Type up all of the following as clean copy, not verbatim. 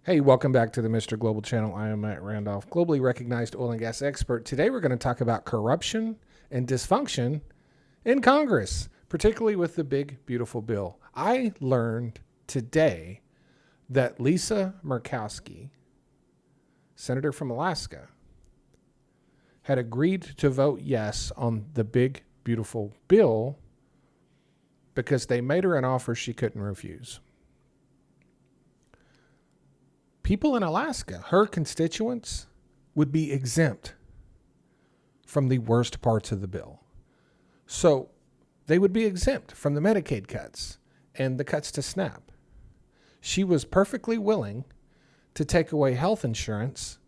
Hey, welcome back to the Mr. Global channel. I am Matt Randolph, globally recognized oil and gas expert. Today we're going to talk about corruption and dysfunction in Congress, particularly with the big, beautiful bill. I learned today that Lisa Murkowski, senator from Alaska, had agreed to vote yes on the big, beautiful bill because they made her an offer she couldn't refuse. People in Alaska, her constituents, would be exempt from the worst parts of the bill. So they would be exempt from the Medicaid cuts and the cuts to SNAP. She was perfectly willing to take away health insurance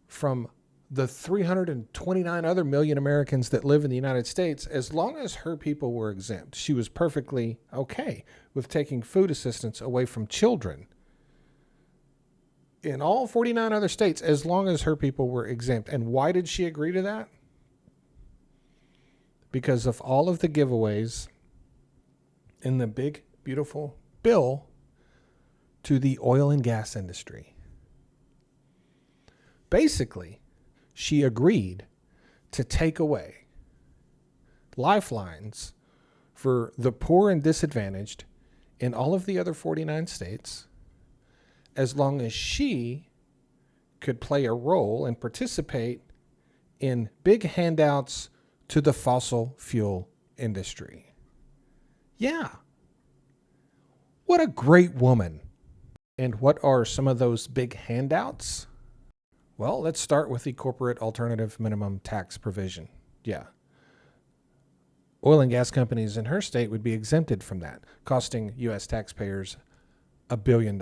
from the 329 other million Americans that live in the United States as long as her people were exempt. She was perfectly okay with taking food assistance away from children in all 49 other states as long as her people were exempt. And why did she agree to that? Because of all of the giveaways in the big, beautiful bill to the oil and gas industry. Basically, she agreed to take away lifelines for the poor and disadvantaged in all of the other 49 states as long as she could play a role and participate in big handouts to the fossil fuel industry. Yeah. What a great woman. And what are some of those big handouts? Well, let's start with the corporate alternative minimum tax provision. Yeah. Oil and gas companies in her state would be exempted from that, costing U.S. taxpayers $1 billion.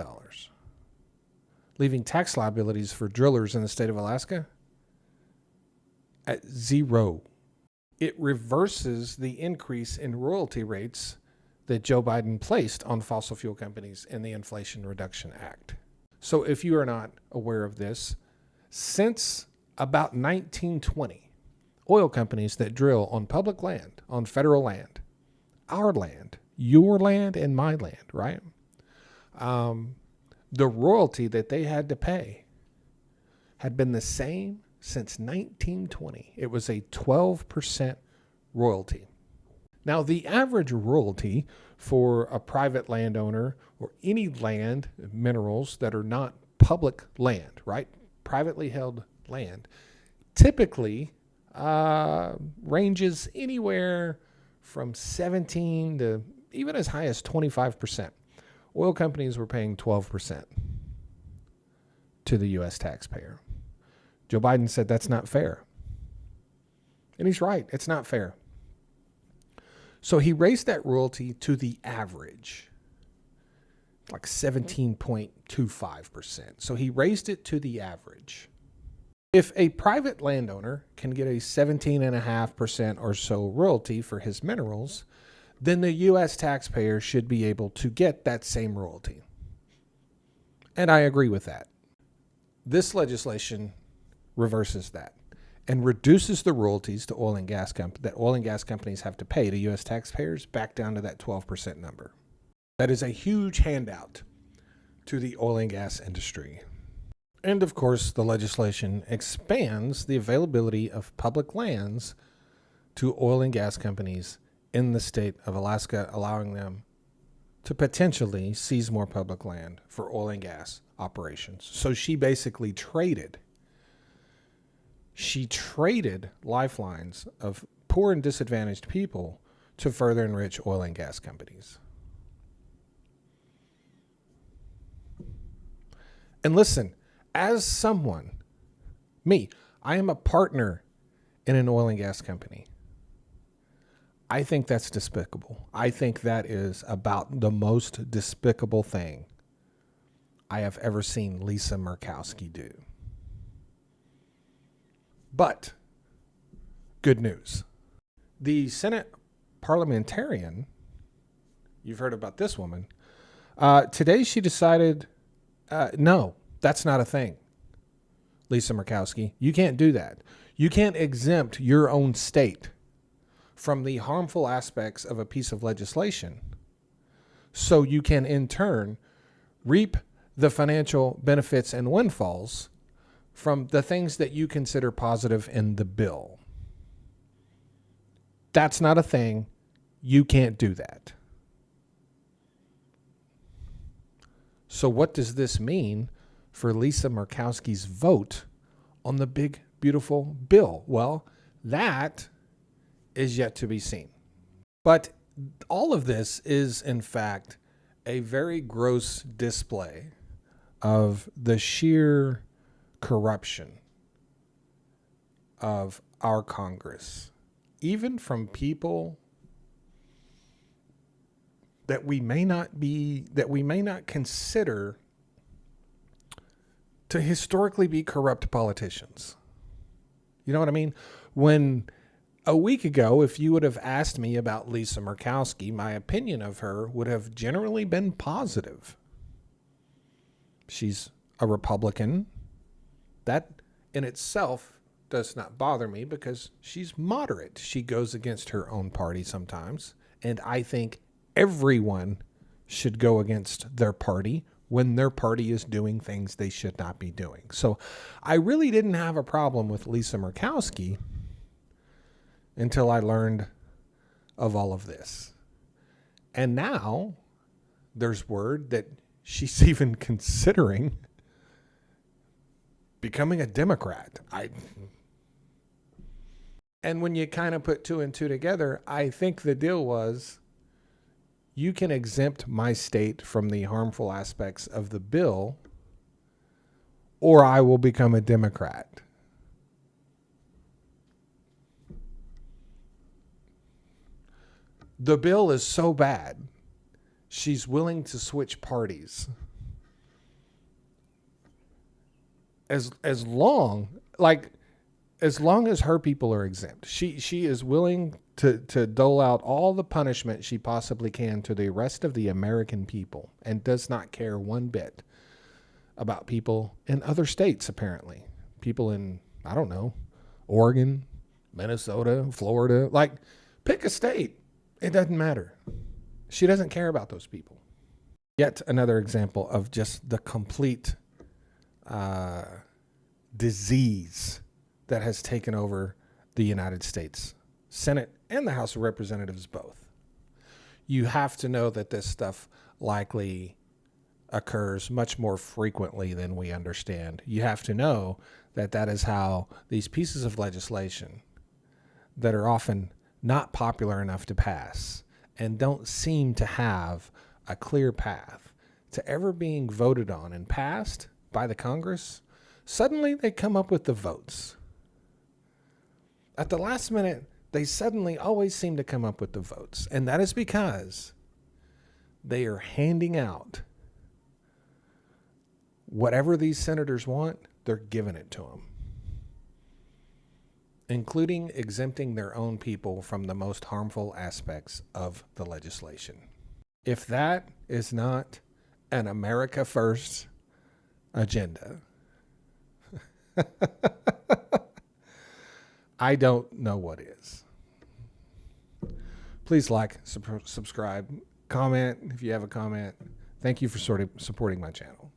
Leaving tax liabilities for drillers in the state of Alaska at zero. It reverses the increase in royalty rates that Joe Biden placed on fossil fuel companies in the Inflation Reduction Act. So if you are not aware of this, since about 1920, oil companies that drill on public land, on federal land, our land, your land and my land, right? The royalty that they had to pay had been the same since 1920. It was a 12% royalty. Now, the average royalty for a private landowner or any land, minerals that are not public land, right? Privately held land, typically ranges anywhere from 17 to even as high as 25%. Oil companies were paying 12% to the U.S. taxpayer. Joe Biden said that's not fair. And he's right. It's not fair. So he raised that royalty to the average, like 17.25%. So he raised it to the average. If a private landowner can get a 17.5% or so royalty for his minerals, then the U.S. taxpayer should be able to get that same royalty. And I agree with that. This legislation reverses that and reduces the royalties to oil and gas that oil and gas companies have to pay to U.S. taxpayers back down to that 12% number. That is a huge handout to the oil and gas industry. And of course, the legislation expands the availability of public lands to oil and gas companies in the state of Alaska, allowing them to potentially seize more public land for oil and gas operations. So she basically traded lifelines of poor and disadvantaged people to further enrich oil and gas companies. And listen, as someone, I am a partner in an oil and gas company. I think that's despicable. I think that is about the most despicable thing I have ever seen Lisa Murkowski do. But good news. The Senate parliamentarian, you've heard about this woman, today she decided, no, that's not a thing. Lisa Murkowski, you can't do that. You can't exempt your own state from the harmful aspects of a piece of legislation so you can in turn reap the financial benefits and windfalls from the things that you consider positive in the bill. That's not a thing. You can't do that. So what does this mean for Lisa Murkowski's vote on the big, beautiful bill? Well, that is yet to be seen. But all of this is, in fact, a very gross display of the sheer corruption of our Congress, even from people that we may not consider to historically be corrupt politicians. You know what I mean? When a week ago, if you would have asked me about Lisa Murkowski, my opinion of her would have generally been positive. She's a Republican. That in itself does not bother me because she's moderate. She goes against her own party sometimes. And I think everyone should go against their party when their party is doing things they should not be doing. So I really didn't have a problem with Lisa Murkowski until I learned of all of this. And now there's word that she's even considering becoming a Democrat. And when you kind of put two and two together, I think the deal was you can exempt my state from the harmful aspects of the bill, or I will become a Democrat. The bill is so bad, she's willing to switch parties. As long as her people are exempt, she is willing to dole out all the punishment she possibly can to the rest of the American people and does not care one bit about people in other states, apparently. People in, I don't know, Oregon, Minnesota, Florida. Like, pick a state. It doesn't matter. She doesn't care about those people. Yet another example of just the complete disease that has taken over the United States Senate and the House of Representatives both. You have to know that this stuff likely occurs much more frequently than we understand. You have to know that that is how these pieces of legislation that are often not popular enough to pass and don't seem to have a clear path to ever being voted on and passed by the Congress, suddenly they come up with the votes. At the last minute, they suddenly always seem to come up with the votes. And that is because they are handing out whatever these senators want, they're giving it to them, including exempting their own people from the most harmful aspects of the legislation. If that is not an America First agenda, I don't know what is. Please like, subscribe, comment if you have a comment. Thank you for supporting my channel.